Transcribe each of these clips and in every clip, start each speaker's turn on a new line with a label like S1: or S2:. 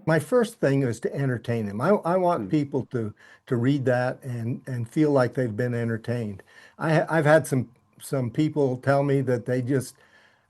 S1: My first thing is to entertain them. I want
S2: Mm.
S1: people to read that and feel like they've been entertained. I've had some people tell me that they just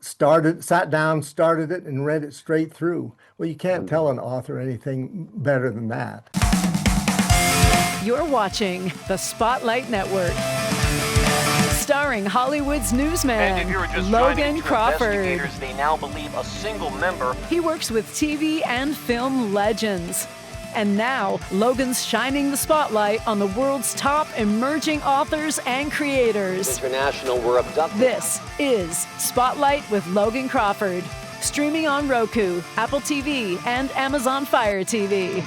S1: sat down, started it, and read it straight through. Well, you can't tell
S2: Mm.
S1: an author anything better than that.
S3: You're watching the Spotlight Network, starring Hollywood's
S4: And if
S3: newsman,
S4: you were just trying to
S3: Logan
S4: get to
S3: Crawford.
S4: investigators, they now believe a single member.
S3: He works with TV and film legends. And now, Logan's shining the spotlight on the world's top emerging authors and creators.
S4: International were abducted.
S3: This is Spotlight with Logan Crawford, streaming on Roku, Apple TV, and Amazon Fire TV.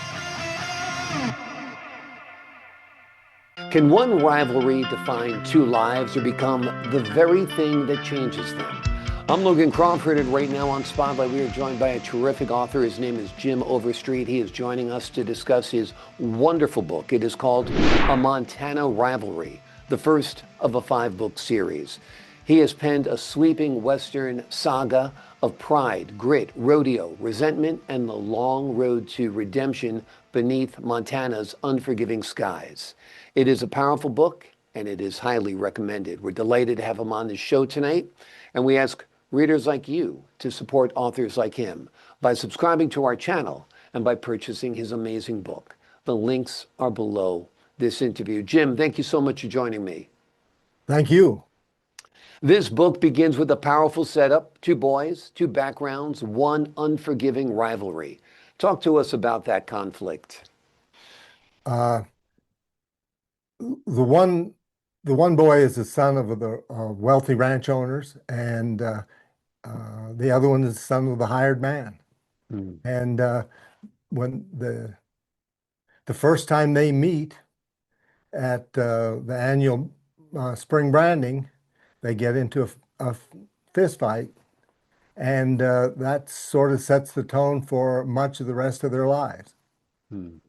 S2: Can one rivalry define two lives or become the very thing that changes them? I'm Logan Crawford, and right now on Spotlight, we are joined by a terrific author. His name is Jim Overstreet. He is joining us to discuss his wonderful book. It is called A Montana Rivalry, the first of a 5-book series. He has penned a sweeping Western saga of pride, grit, rodeo, resentment, and the long road to redemption beneath Montana's unforgiving skies. It is a powerful book, and it is highly recommended. We're delighted to have him on the show tonight, and we ask readers like you to support authors like him by subscribing to our channel and by purchasing his amazing book. The links are below this interview. Jim, thank you so much for joining me.
S1: Thank you.
S2: This book begins with a powerful setup: two boys, two backgrounds, one unforgiving rivalry. Talk to us about that conflict.
S1: Uh, the one the one boy is the son of the wealthy ranch owners, and the other one is the son of the hired man.
S2: Mm.
S1: And when the first time they meet at the annual spring branding, they get into a fist fight, and that sort of sets the tone for much of the rest of their lives.
S2: Mm.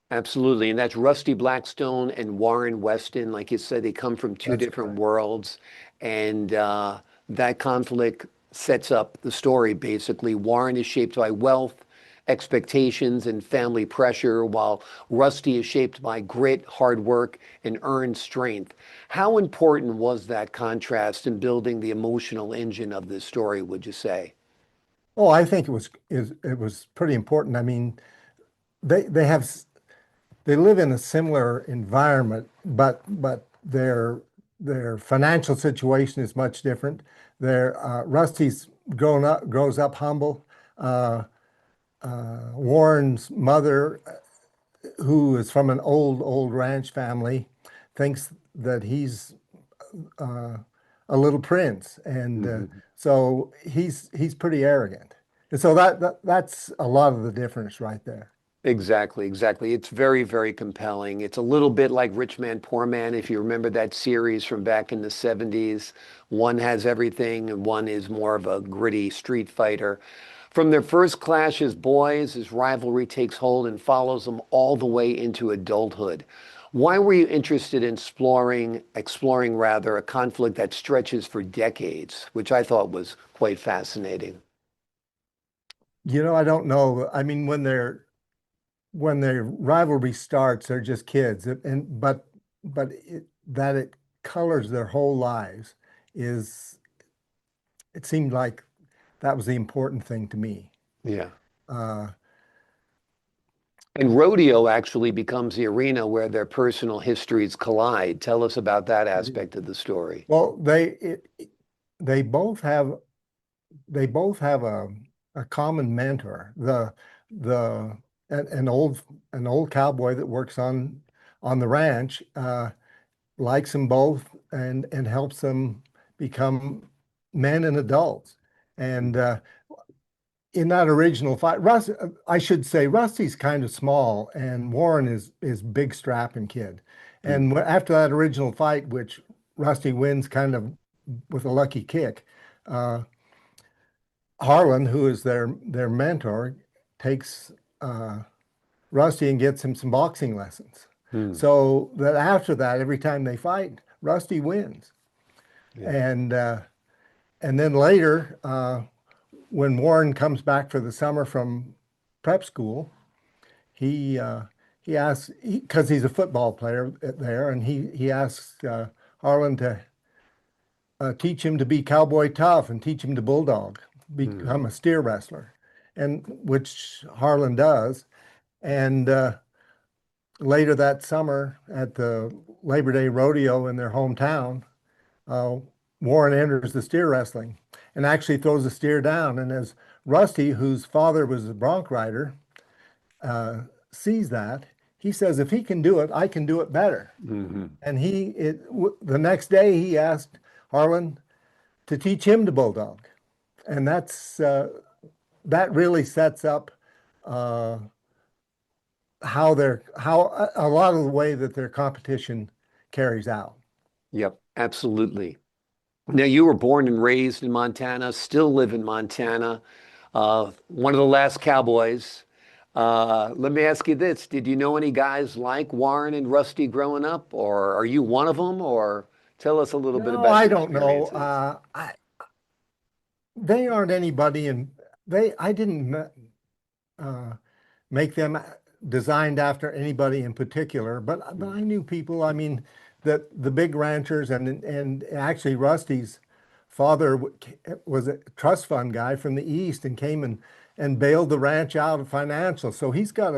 S2: Absolutely. And that's Rusty Blackstone and Warren Weston. Like you said, they come from two
S1: That's
S2: different
S1: correct.
S2: worlds. And that conflict sets up the story, basically. Warren is shaped by wealth, expectations, and family pressure, while Rusty is shaped by grit, hard work, and earned strength. How important was that contrast in building the emotional engine of this story, would you say?
S1: Oh, I think it was pretty important. I mean, they have they live in a similar environment, but their financial situation is much different. Their Rusty's grows up humble. Uh, Warren's mother, who is from an old ranch family, thinks that he's uh, a little prince, and
S2: Mhm.
S1: so he's pretty arrogant. And so that's a lot of the difference right there.
S2: Exactly, exactly. It's very, very compelling. It's a little bit like Rich Man, Poor Man, if you remember that series from back in the 70s. One has everything, and one is more of a gritty street fighter. From their first clash as boys, his rivalry takes hold and follows them all the way into adulthood. Why were you interested in exploring rather, a conflict that stretches for decades, which I thought was quite fascinating?
S1: You know, I don't know. I mean, when their rivalry starts, they're just kids, and but that it colors their whole lives is it seemed like that was the important thing to me.
S2: Yeah.
S1: Uh,
S2: And rodeo actually becomes the arena where their personal histories collide. Tell us about that aspect of the story.
S1: well, they both have a common mentor, the an old cowboy that works on the ranch, likes them both and helps them become men and adults. And in that original fight, I should say Rusty's kind of small and Warren is big strapping kid.
S2: Mm.
S1: And after that original fight, which Rusty wins kind of with a lucky kick, uh, Harlan, who is their mentor, takes Rusty and gets him some boxing lessons.
S2: Mm.
S1: So that after that, every time they fight, Rusty wins.
S2: Yeah.
S1: And and then later, when Warren comes back for the summer from prep school, he he asks because he's a football player there, and he asks Harlan to teach him to be cowboy tough and teach him to bulldog, become a steer wrestler, and which Harlan does. And later that summer at the Labor Day rodeo in their hometown, uh, Warren enters the steer wrestling and actually throws a steer down. And as Rusty, whose father was a bronc rider, sees that, he says, if he can do it, I can do it better. And the next day he asked Harlan to teach him to bulldog. And that really sets up how a lot of the way that their competition carries out.
S2: Yep, absolutely. Now, you were born and raised in Montana, still live in Montana, one of the last cowboys. Let me ask you this. Did you know any guys like Warren and Rusty growing up, or are you one of them? Or tell us a little bit
S1: No,
S2: about
S1: I
S2: your
S1: don't know.
S2: experiences.
S1: They aren't anybody, and I didn't uh, make them designed after anybody in particular, but I knew people. I mean, the big ranchers, and actually Rusty's father was a trust fund guy from the East and came and bailed the ranch out of financial. So he's got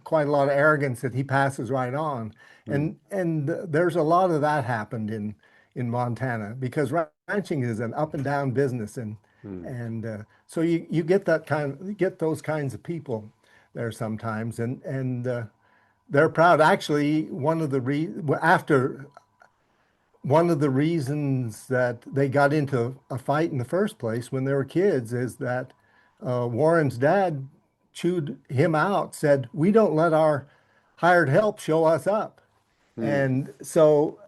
S1: quite a lot of arrogance that he passes right on. And there's a lot of that happened in Montana because ranching is an up and down business, and so you get those kinds of people there sometimes, and they're proud. Actually, one of the reasons that they got into a fight in the first place when they were kids is that Warren's dad chewed him out, said, "We don't let our hired help show us up." And so,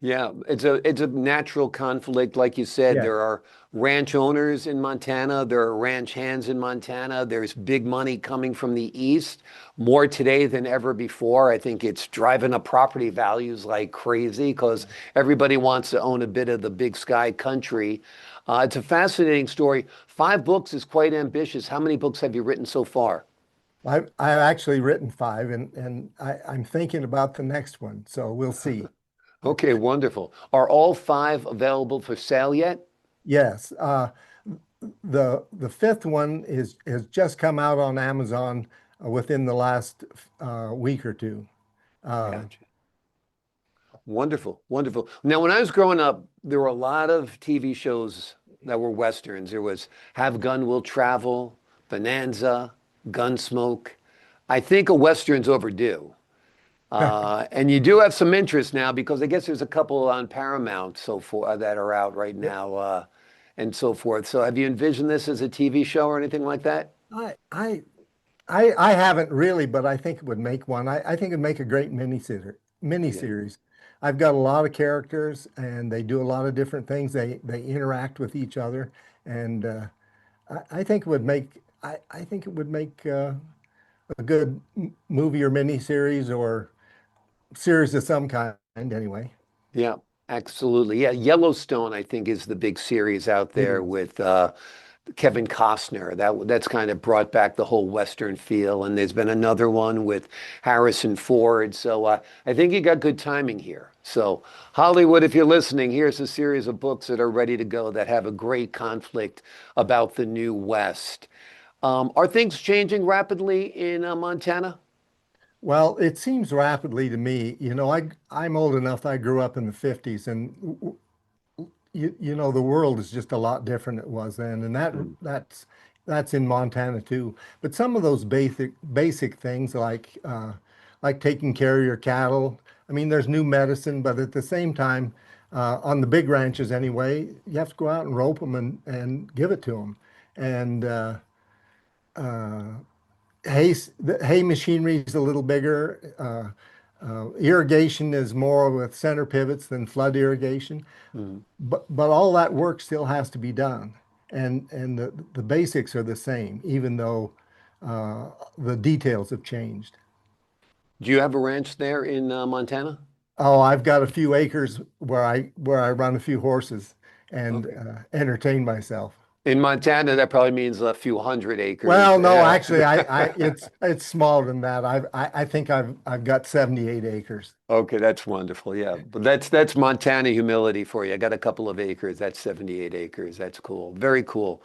S2: Yeah, it's a natural conflict. Like you said,
S1: yeah,
S2: there are ranch owners in Montana, there are ranch hands in Montana. There's big money coming from the east, more today than ever before. I think it's driving up property values like crazy because everybody wants to own a bit of the big sky country. It's a fascinating story. 5 books is quite ambitious. How many books have you written so far?
S1: I've actually written 5, and I'm thinking about the next one, so we'll see.
S2: Okay, wonderful. Are all 5 available for sale yet?
S1: Yes, the fifth one has just come out on Amazon within the last week or two. Uh,
S2: Gotcha. Wonderful, wonderful. Now, when I was growing up, there were a lot of TV shows that were Westerns. There was Have Gun Will Travel, Bonanza, Gunsmoke. I think a Western's overdue. And you do have some interest now because I guess there's a couple on Paramount so forth that are out right now, and so forth. So have you envisioned this as a TV show or anything like that?
S1: I, I I haven't really, but I think it would make one. I think it'd make a great
S2: Yeah.
S1: miniseries. I've got a lot of characters, and they do a lot of different things. They interact with each other, and I think it would make I think it would make a good movie or miniseries or series of some kind. Anyway,
S2: Yeah, absolutely. Yeah, Yellowstone, I think, is the big series out
S1: it
S2: there
S1: is.
S2: with Kevin Costner. That's kind of brought back the whole Western feel. And there's been another one with Harrison Ford. So I think you got good timing here. So Hollywood, if you're listening, here's a series of books that are ready to go that have a great conflict about the new West. Are things changing rapidly in Montana?
S1: Well, it seems rapidly to me. I'm old enough. I grew up in the 50s, and the world is just a lot different it was then, and
S2: Mm,
S1: that's in Montana too. But some of those basic things like taking care of your cattle. I mean, there's new medicine, but at the same time, on the big ranches anyway, you have to go out and rope them and give it to them. And the hay machinery is a little bigger. Irrigation is more with center pivots than flood irrigation.
S2: mm.
S1: But all that work still has to be done, and the basics are the same, even though the details have changed.
S2: Do you have a ranch there in Montana?
S1: Oh, I've got a few acres where I run a few horses and
S2: Okay.
S1: entertain myself.
S2: In Montana, that probably means a few hundred acres.
S1: Well, no,
S2: Yeah.
S1: actually, it's smaller than that. I think I've got 78 acres.
S2: Okay, that's wonderful. Yeah, but that's Montana humility for you. I got a couple of acres. That's 78 acres. That's cool. Very cool.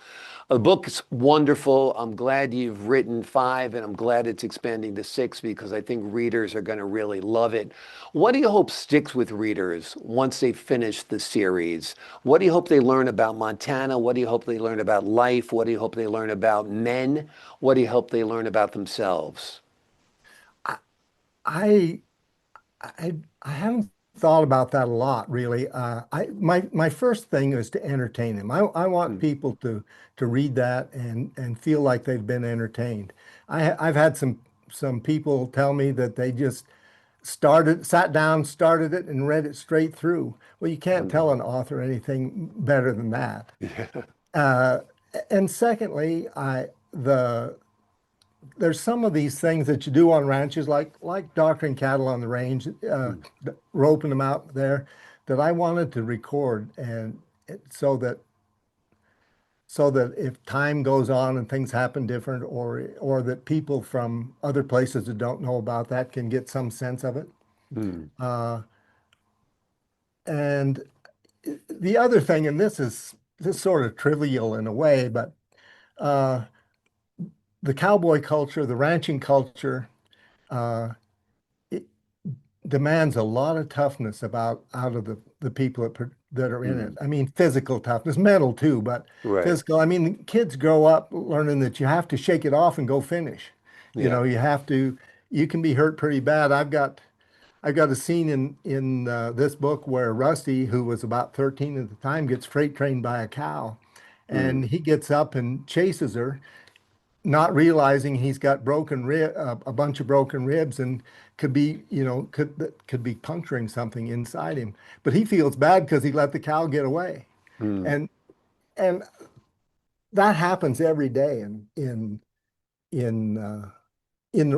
S2: The book's wonderful. I'm glad you've written 5, and I'm glad it's expanding to 6 because I think readers are going to really love it. What do you hope sticks with readers once they finish the series? What do you hope they learn about Montana? What do you hope they learn about life? What do you hope they learn about men? What do you hope they learn about themselves?
S1: I I haven't thought about that a lot, really. My first thing is to entertain them. I want
S2: Hmm.
S1: people to read that and feel like they've been entertained. I've had some people tell me that they just sat down, started it, and read it straight through. Well, you can't tell
S2: Wonderful.
S1: an author anything better than that.
S2: Yeah.
S1: Uh, and secondly, the there's some of these things that you do on ranches, like doctoring cattle on the range,
S2: Hmm.
S1: roping them out there, that I wanted to record, and so that if time goes on and things happen different, or that people from other places that don't know about that can get some sense of it.
S2: Hmm.
S1: Uh, and the other thing, and this is sort of trivial in a way, but uh, the cowboy culture, the ranching culture. Uh, demands a lot of toughness out of the people that are in it.
S2: Hmm.
S1: I mean, physical toughness, mental too, but
S2: Right.
S1: physical. I mean, kids grow up learning that you have to shake it off and go finish.
S2: Yeah.
S1: You have to. You can be hurt pretty bad. I've got a scene in this book where Rusty, who was about 13 at the time, gets freight trained by a cow,
S2: Hmm.
S1: and he gets up and chases her, not realizing he's got a bunch of broken ribs, and could be puncturing something inside him. But he feels bad because he let the cow get away,
S2: Hmm.
S1: and and that happens every day in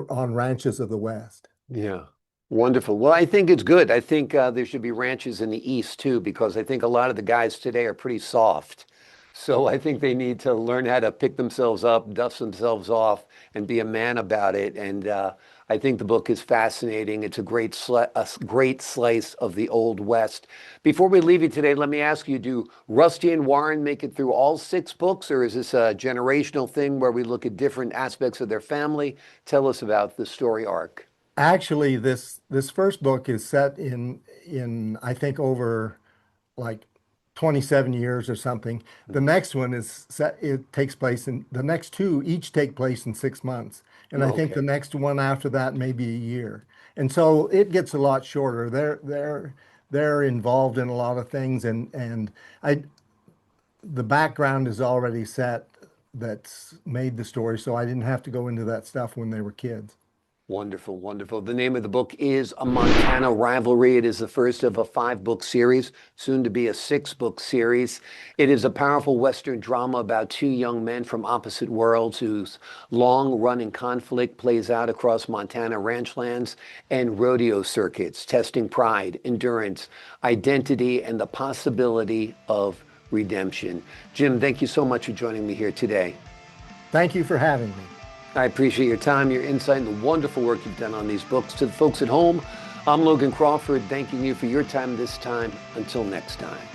S1: on ranches of the West.
S2: Yeah. Wonderful. Well, I think it's good. I think there should be ranches in the East too, because I think a lot of the guys today are pretty soft. So I think they need to learn how to pick themselves up, dust themselves off, and be a man about it. And I think the book is fascinating. It's a great slice of the Old West. Before we leave you today, let me ask you, do Rusty and Warren make it through all 6 books, or is this a generational thing where we look at different aspects of their family? Tell us about the story arc.
S1: Actually, this first book is set in I think over like 27 years or something. The next one is set, it takes place in the next two each take place in 6 months. And I think the
S2: Okay.
S1: next one after that may be a year. And so it gets a lot shorter. They're involved in a lot of things, and I the background is already set that's made the story, so I didn't have to go into that stuff when they were kids.
S2: Wonderful, wonderful. The name of the book is A Montana Rivalry. It is the first of a 5 book series, soon to be a 6 book series. It is a powerful Western drama about 2 young men from opposite worlds whose long running conflict plays out across Montana ranchlands and rodeo circuits, testing pride, endurance, identity, and the possibility of redemption. Jim, thank you so much for joining me here today.
S1: Thank you for having me.
S2: I appreciate your time, your insight, and the wonderful work you've done on these books. To the folks at home, I'm Logan Crawford, thanking you for your time this time. Until next time.